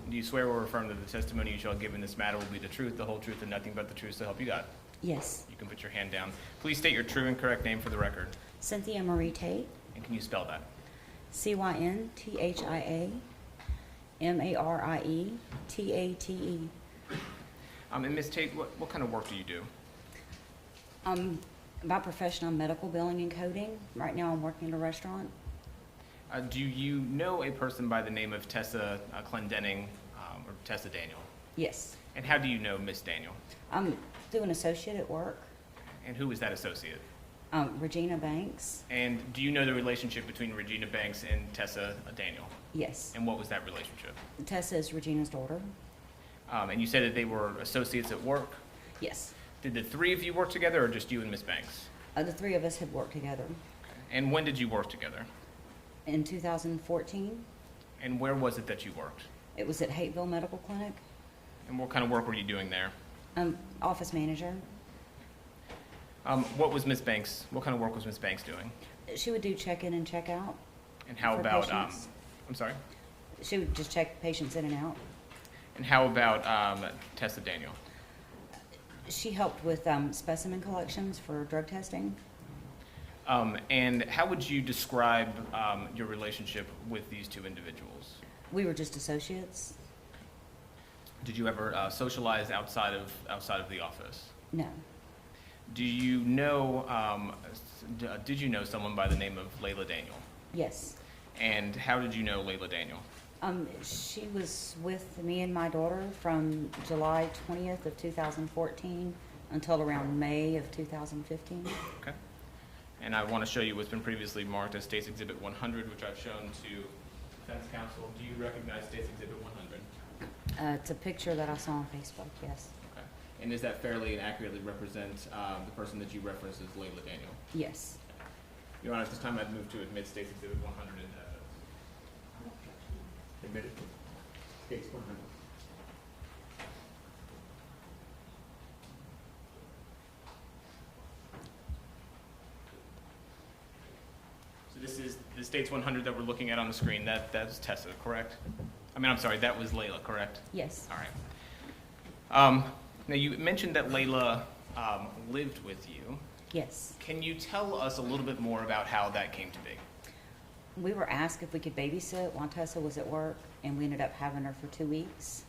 Do you swear or affirm that the testimony you shall give in this matter will be the truth, the whole truth, and nothing but the truth, so help you God? Yes. You can put your hand down. Please state your true and correct name for the record. Cynthia Marie Tate. And can you spell that? Cynthia Marietate. And Ms. Tate, what kind of work do you do? By profession, I'm medical billing and coding. Right now I'm working in a restaurant. Do you know a person by the name of Tessa Clendenning or Tessa Daniel? Yes. And how do you know Miss Daniel? I'm through an associate at work, And who is that associate? Regina Banks. And do you know the relationship between Regina Banks and Tessa Daniel? Yes. And what was that relationship? Tessa is Regina's daughter. And you said that they were associates at work. Yes. Did the three of you work together or just you and Miss Banks? The three of us had worked together. And when did you work together? In 2014, And where was it that you worked? it was at Hateville Medical Clinic. And what kind of work were you doing there? Office manager. What was Miss Banks, what kind of work was Miss Banks doing? She would do check-in and check-out. And how For about, patients. I'm sorry? She would just check patients in and out. And how about Tessa Daniel? She helped with specimen collections for drug testing. And how would you describe your relationship with these two individuals? We were just associates. Did you ever socialize outside of the office? No. Do you know, did you know someone by the name of Laila Daniel? Yes. And how did you know Laila Daniel? She was with me and my daughter from July 20th of 2014 until around May of 2015. Okay. And I want to show you what's been previously marked as State's Exhibit 100, which I've shown to Defense Counsel. Do you recognize State's Exhibit 100? It's a picture that I saw on Facebook, yes. Okay. And does that fairly and accurately represent the person that you referenced as Laila Daniel? Yes. Your Honor, at this time I'd move to admit State's Exhibit 100 into evidence. Admitted. State's 100. So this is the State's 100 that we're looking at on the screen. That's Tessa, correct? I mean, I'm sorry, that was Laila, correct? Yes. All right. Now, you mentioned that Laila lived with you. Yes. Can you tell us a little bit more about how that came to be? We were asked if we could babysit while Tessa was at work, and we ended up having her for 2 weeks.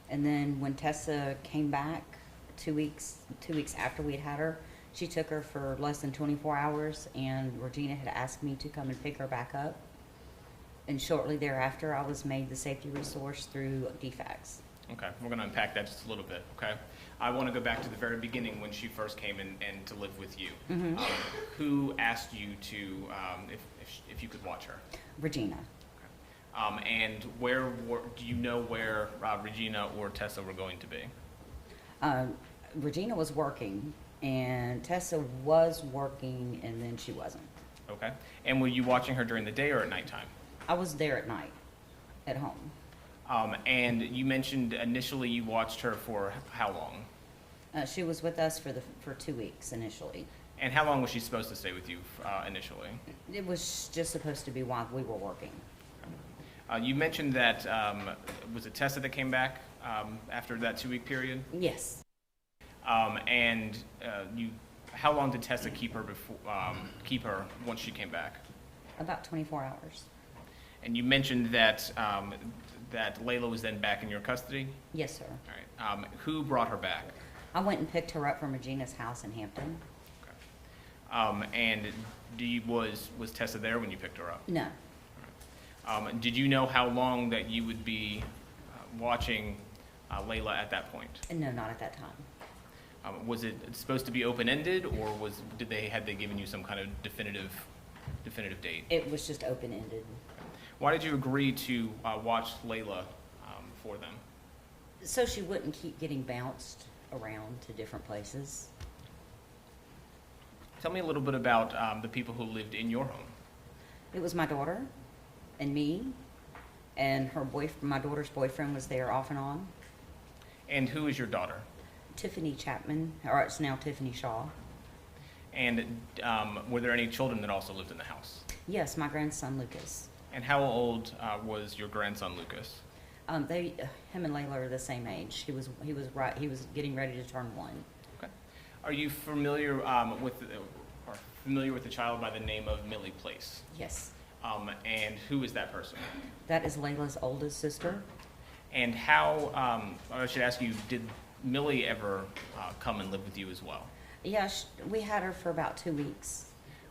And then when Tessa came back 2 weeks after we had her, she took her for less than 24 hours, and Regina had asked me to come and pick her back up. And shortly thereafter, I was made the safety resource through DFACS. Okay, we're going to unpack that just a little bit, okay? I want to go back to the very beginning when she first came in and to live with you. Mm-hmm. Who asked you to, if you could watch her? Regina. And do you know where Regina or Tessa were going to be? Regina was working, and Tessa was working, and then she wasn't. Okay. And were you watching her during the day or at nighttime? I was there at night, at home. And you mentioned initially you watched her for how long? She was with us for 2 weeks initially. And how long was she supposed to stay with you initially? It was just supposed to be while we were working. You mentioned that, was it Tessa that came back after that 2-week period? Yes. And how long did Tessa keep her once she came back? About 24 hours. And you mentioned that that Laila was then back in your custody? Yes, sir. All right. Who brought her back? I went and picked her up from Regina's house in Hampton. Okay. And was Tessa there when you picked her up? No. Did you know how long that you would be watching Laila at that point? No, not at that time. Was it supposed to be open-ended, or had they given you some kind of definitive date? It was just open-ended. Why did you agree to watch Laila for them? So she wouldn't keep getting bounced around to different places. Tell me a little bit about the people who lived in your home. It was my daughter and me, and my daughter's boyfriend was there off and on. And who is your daughter? Tiffany Chapman, or it's now Tiffany Shaw. And were there any children that also lived in the house? Yes, my grandson Lucas. And how old was your grandson Lucas? Him and Layla are the same age. He was getting ready to turn 1. Okay. Are you familiar familiar with the child by the name of Millie Place? Yes. And who is that person? That is Layla's oldest sister. And how, I should ask you, did Millie ever come and live with you as well? Yeah, we had her for about 2 weeks.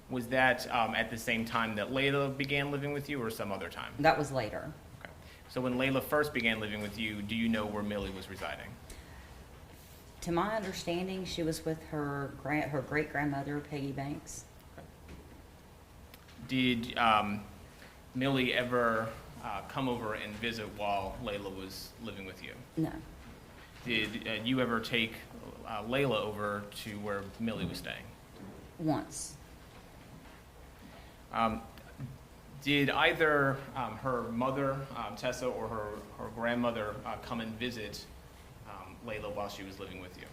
Was that at the same time that Layla began living with you or some other time? That was later. Okay. So when Layla first began living with you, do you know where Millie was residing? To my understanding, she was with her great-grandmother, Peggy Banks. Okay. Did Millie ever come over and visit while Layla was living with you? No. Did you ever take Layla over to where Millie was staying? Once. Did either her mother, Tessa, or her grandmother come and visit Layla while she was living with you?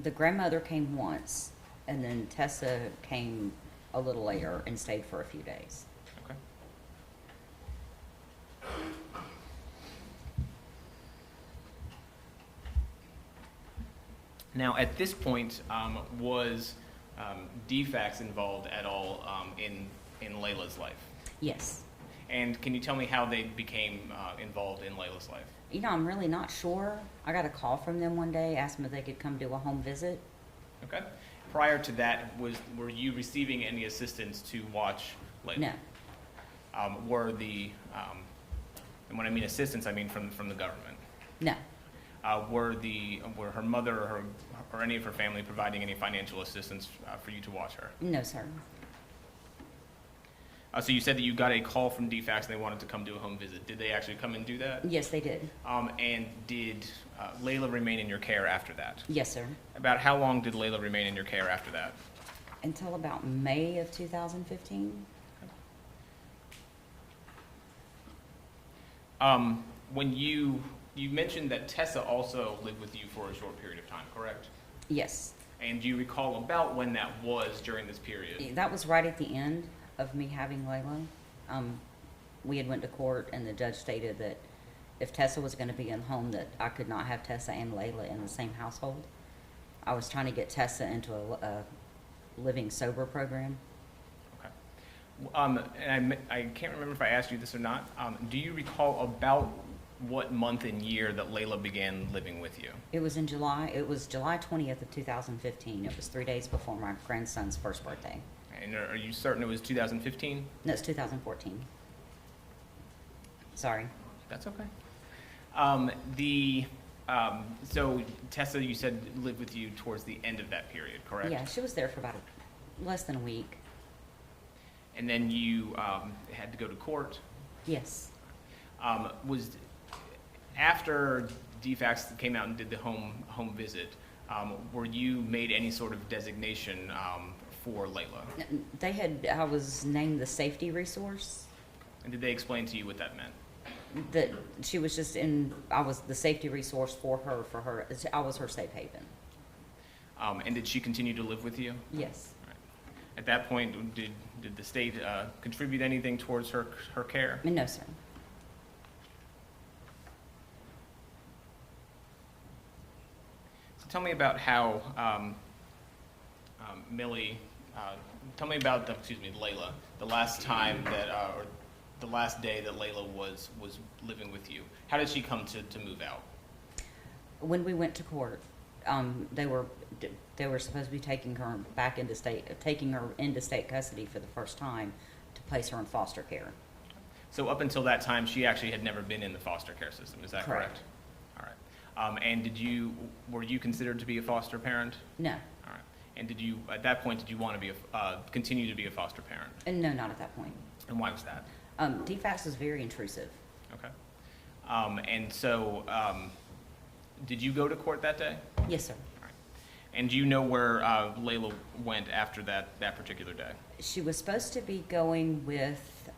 The grandmother came once, and then Tessa came a little later and stayed for a few days. Okay. Now, at this point, was DFACS involved at all in Layla's life? Yes. And can you tell me how they became involved in Layla's life? You know, I'm really not sure. I got a call from them one day, asked them if they could come do a home visit. Okay. Prior to that, were you receiving any assistance to watch Layla? No. And when I mean assistance, I mean from the government. No. Were her mother or any of her family providing any financial assistance for you to watch her? No, sir. So you said that you got a call from DFACS and they wanted to come do a home visit. Did they actually come and do that? Yes, they did. And did Layla remain in your care after that? Yes, sir. About how long did Layla remain in your care after that? Until about May of 2015. When you mentioned that Tessa also lived with you for a short period of time, correct? Yes. And do you recall about when that was during this period? That was right at the end of me having Layla. We had went to court, and the judge stated that if Tessa was going to be in the home, that I could not have Tessa and Layla in the same household. I was trying to get Tessa into a living sober program. Okay. And I can't remember if I asked you this or not. Do you recall about what month and year that Layla began living with you? It was in July. It was July 20th of 2015. It was 3 days before my grandson's first birthday. And are you certain it was 2015? No, it's 2014. Sorry. That's okay. So Tessa, you said, lived with you towards the end of that period, correct? Yeah, she was there for about less than a week. And then you had to go to court? Yes. Was after DFACS came out and did the home visit, were you made any sort of designation for Layla? I was named the safety resource. And did they explain to you what that meant? That she was just I was the safety resource for her. I was her safe haven. And did she continue to live with you? Yes. Right. At that point, did the state contribute anything towards her care? No, sir. So tell me about how Millie. Tell me about Layla. The last time that, or the last day that Layla was living with you. How did she come to move out? When we went to court, they were supposed to be taking her into state custody for the first time to place her in foster care. So up until that time, she actually had never been in the foster care system. Is that correct? All right. And were you considered to be a foster parent? No. All right. And at that point, did you want to continue to be a foster parent? No, not at that point. And why was that? DFACS was very intrusive. Okay. And so, did you go to court that day? Yes, sir. All right. And do you know where Layla went after that particular day? She was supposed to be going with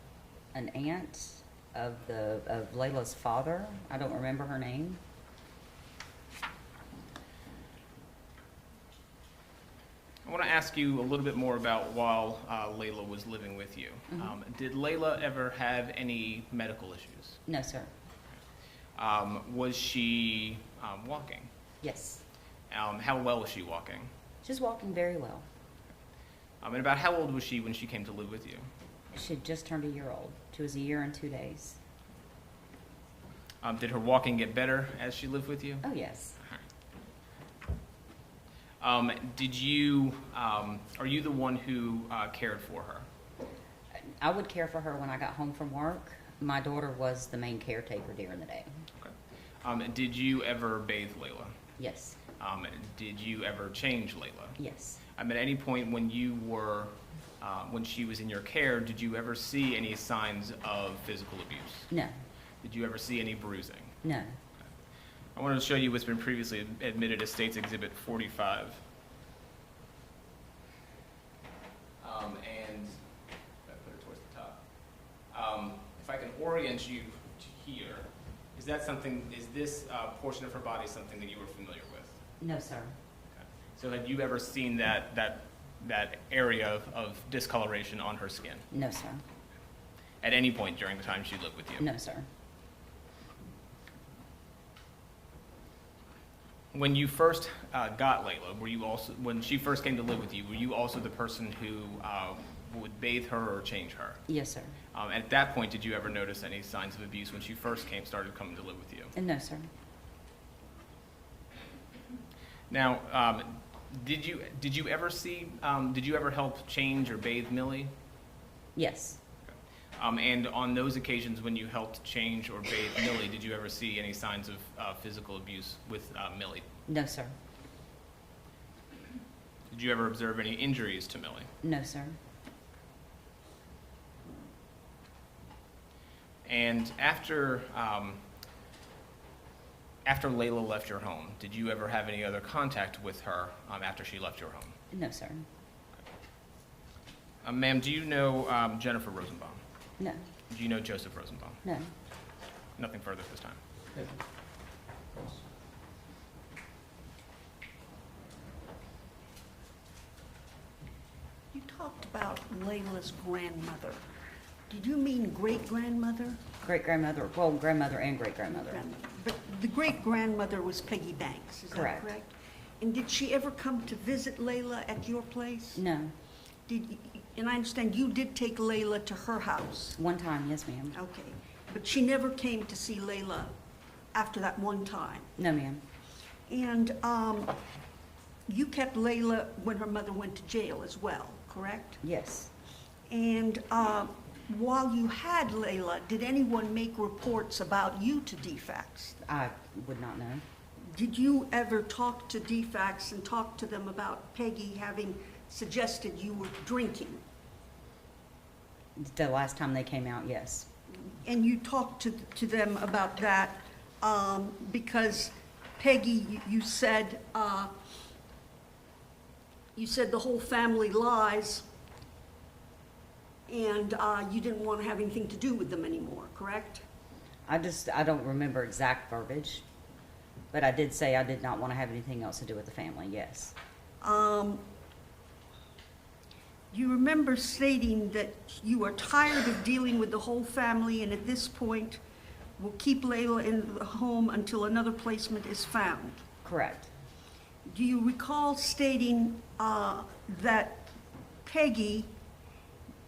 an aunt of Layla's father. I don't remember her name. I want to ask you a little bit more about while Layla was living with you. Mm-hmm. Did Layla ever have any medical issues? No, sir. Was she walking? Yes. How well was she walking? She's walking very well. And about how old was she when she came to live with you? She had just turned a year old. She was a year and 2 days. Did her walking get better as she lived with you? Oh, yes. Did you, are you the one who cared for her? I would care for her when I got home from work. My daughter was the main caretaker during the day. Okay. Did you ever bathe Layla? Yes. Did you ever change Layla? Yes. At any point when you were, when she was in your care, did you ever see any signs of physical abuse? No. Did you ever see any bruising? No. I wanted to show you what's been previously admitted as State's Exhibit 45. And if I put it towards the top. If I can orient you to here, is that something, is this portion of her body something that you were familiar with? No, sir. Okay. So had you ever seen that area of discoloration on her skin? No, sir. At any point during the time she lived with you? No, sir. When you first got Layla, were you also, when she first came to live with you, were you also the person who would bathe her or change her? Yes, sir. At that point, did you ever notice any signs of abuse when she first started coming to live with you? No, sir. Now, did you ever help change or bathe Millie? Yes. And on those occasions when you helped change or bathe Millie, did you ever see any signs of physical abuse with Millie? No, sir. Did you ever observe any injuries to Millie? No, sir. And after Layla left your home, did you ever have any other contact with her after she left your home? No, sir. Ma'am, do you know Jennifer Rosenbaum? No. Do you know Joseph Rosenbaum? No. Nothing further at this time. You talked about Layla's grandmother. Did you mean great-grandmother? Great-grandmother, well, grandmother and great-grandmother. Grandmother. But the great-grandmother was Peggy Banks, is Correct. that correct? And did she ever come to visit Layla at your place? No. And I understand you did take Layla to her house. One time, yes, ma'am. Okay. But she never came to see Layla after that one time. No, ma'am. And you kept Layla when her mother went to jail as well, correct? Yes. And while you had Layla, did anyone make reports about you to DFACS? I would not know. Did you ever talk to DFACS and talk to them about Peggy having suggested you were drinking? The last time they came out, yes. And you talked to them about that because Peggy, you said the whole family lies, and you didn't want to have anything to do with them anymore, correct? I don't remember exact verbiage, but I did say I did not want to have anything else to do with the family, yes. You remember stating that you are tired of dealing with the whole family and at this point will keep Layla in the home until another placement is found. Correct. Do you recall stating that Peggy,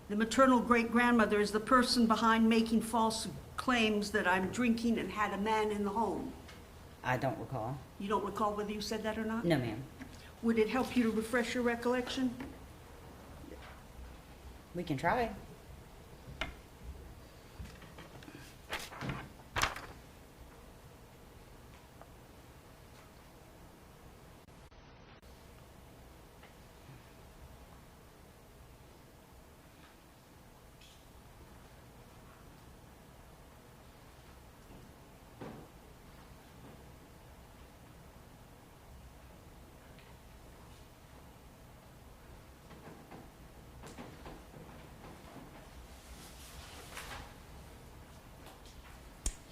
the maternal great-grandmother, is the person behind making false claims that I'm drinking and had a man in the home? I don't recall. You don't recall whether you said that or not? No, ma'am. Would it help you to refresh your recollection? We can try.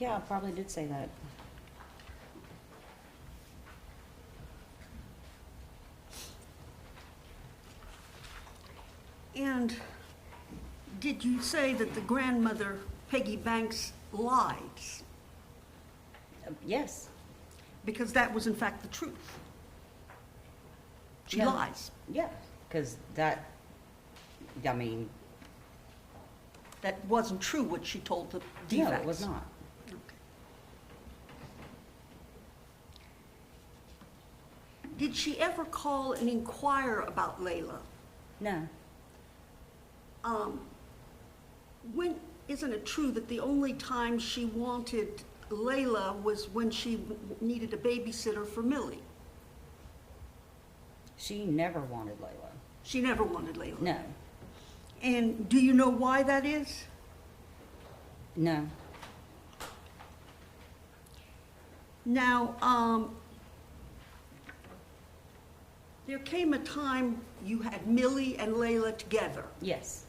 Yeah, I probably did say that. And did you say that the grandmother, Peggy Banks, lied? Yes. Because that was in fact the truth. She No. lies. Yeah, because that, I mean, That wasn't true what she told the DFACS. no, it was not. Okay. Did she ever call and inquire about Laila? No. When, isn't it true that the only time she wanted Laila was when she needed a babysitter for Millie? She never wanted Layla. She never wanted Laila. No. And do you know why that is? No. Now, there came a time you had Millie and Laila together. Yes.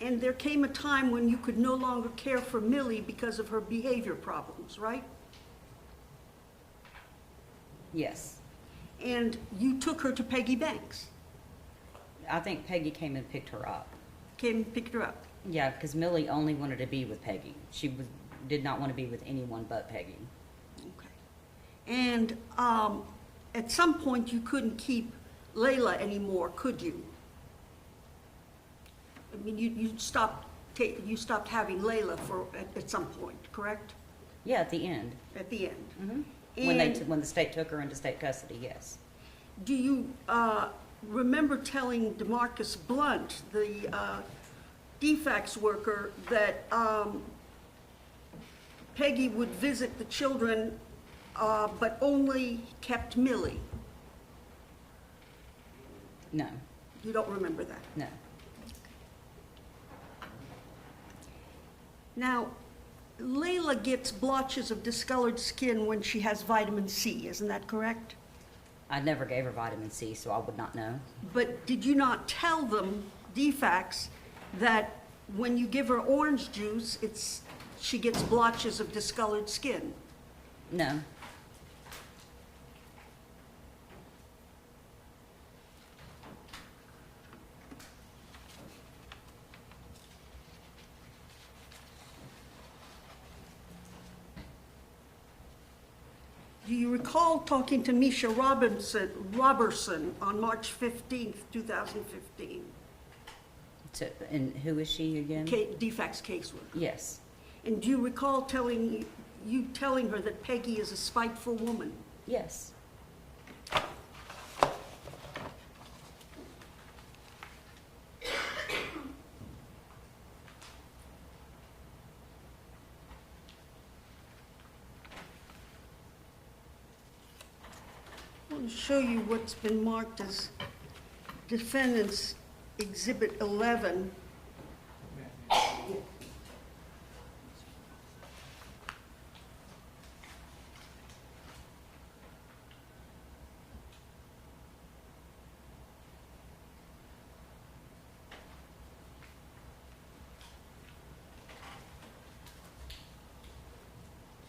And there came a time when you could no longer care for Millie because of her behavior problems, right? Yes. And you took her to Peggy Banks, I think Peggy came and picked her up. came and picked her up. Yeah, because Millie only wanted to be with Peggy. She did not want to be with anyone but Peggy. Okay. And at some point, you couldn't keep Laila anymore, could you? I mean, you stopped having Laila at some point, correct? Yeah, at the end. At the end. Mm-hmm. When the state took her into state custody, yes. Do you remember telling DeMarcus Blunt, the DFACS worker, that Peggy would visit the children, but only kept Millie? No. You don't remember that? No. Now, Laila gets blotches of discolored skin when she has vitamin C, isn't that correct? I never gave her vitamin C, so I would not know. But did you not tell them, DFACS, that when you give her orange juice, she gets blotches of discolored skin? No. Do you recall talking to Misha Robertson on March 15th, 2015? And who is she again? DFACS caseworker. Yes. And do you recall telling her that Peggy is a spiteful woman? Yes. I want to show you what's been marked as Defendant's Exhibit 11.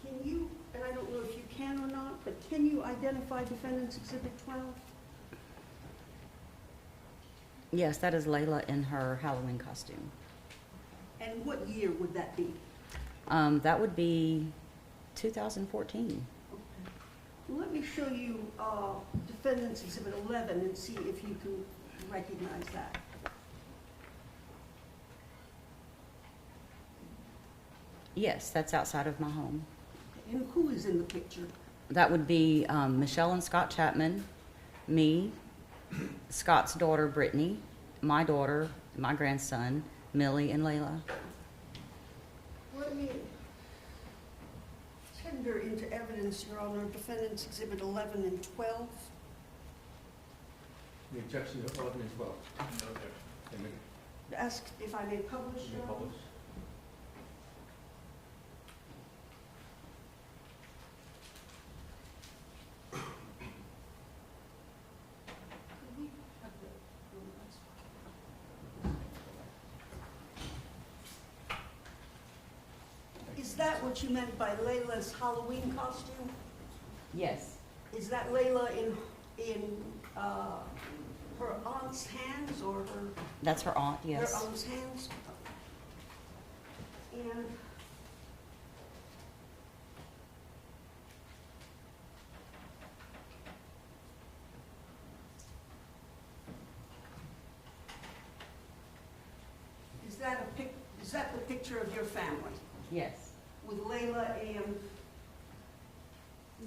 Can you, and I don't know if you can or not, but can you identify Defendant's Exhibit 12? Yes, that is Layla in her Halloween costume. And what year would that be? That would be 2014. Okay. Well, let me show you Defendant's Exhibit 11 and see if you can recognize that. Yes, that's outside of my home. And who is in the picture? That would be Michelle and Scott Chapman, me, Scott's daughter Brittany, my daughter, my grandson, Millie, and Layla. Let me tender into evidence, Your Honor, Defendant's Exhibit 11 and 12. The objection to 11 and 12. Ask if I may publish, Your Honor. Is that what you meant by Layla's Halloween costume? Yes. Is that Layla in her aunt's hands or her? That's her aunt, yes. Her aunt's hands? And that the picture of your family? Yes, With Laila and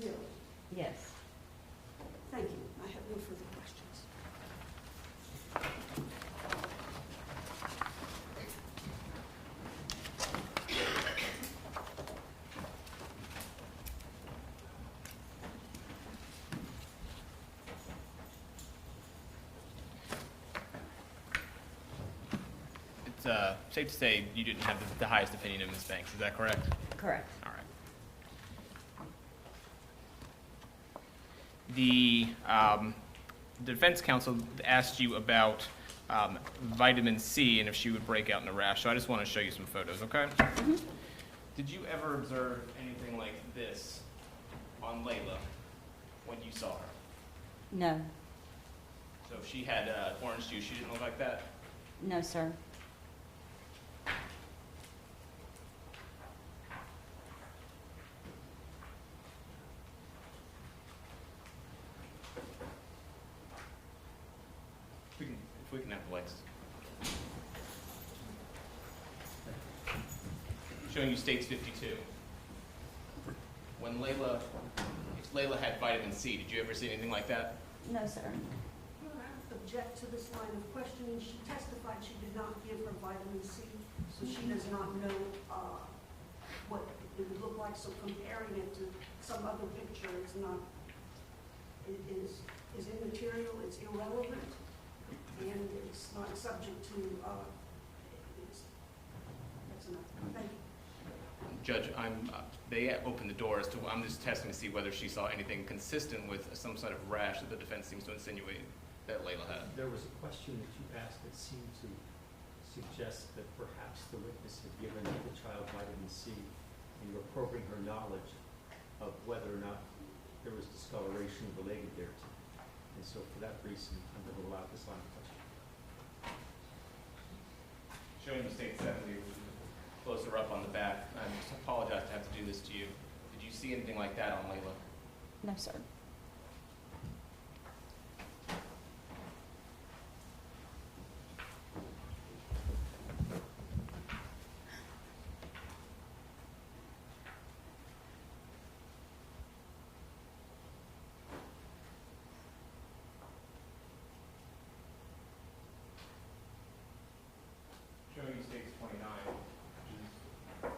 Lila? yes. Thank you. I have no further questions. It's safe to say you didn't have the highest opinion of Ms. Banks, is that correct? Correct. All right. The defense counsel asked you about vitamin C and if she would break out in a rash, so I just want to show you some photos, okay? Did you ever observe anything like this on Layla when you saw her? No, So if she had orange juice, she didn't look like that? no, sir. If we can have the lights. Showing you states 52. When if Layla had vitamin C, did you ever see anything like that? No, sir. I object to this line of questioning. She testified she did not give her vitamin C, so she does not know what it would look like. So comparing it to some other picture is not, it is immaterial, it's irrelevant, and it's not subject to, that's enough. Thank you. Judge, they opened the door as to, I'm just testing to see whether she saw anything consistent with some sort of rash that the defense seems to insinuate that Layla had. There was a question that you asked that seemed to suggest that perhaps the witness had given the child vitamin C, and you were probing her knowledge of whether or not there was discoloration related thereto. And so for that reason, I'm going to allow this line of question. Showing you state 70, closer up on the back. I just apologize to have to do this to you. Did you see anything like that on Layla? No, sir. Showing you states 29, which is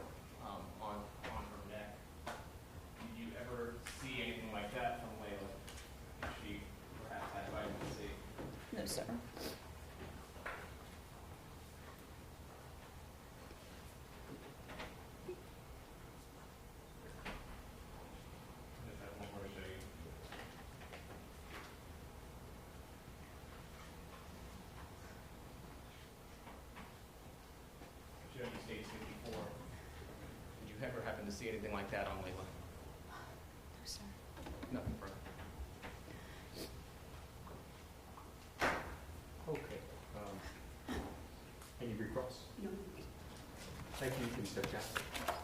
on her neck. Did you ever see anything like that from Layla? If she perhaps had vitamin C? No, sir. Just have one more to show you. Showing you states 54. Did you ever happen to see anything like that on Layla? No, sir. Nothing further. Okay. Any recross? No. Thank you. You can step down.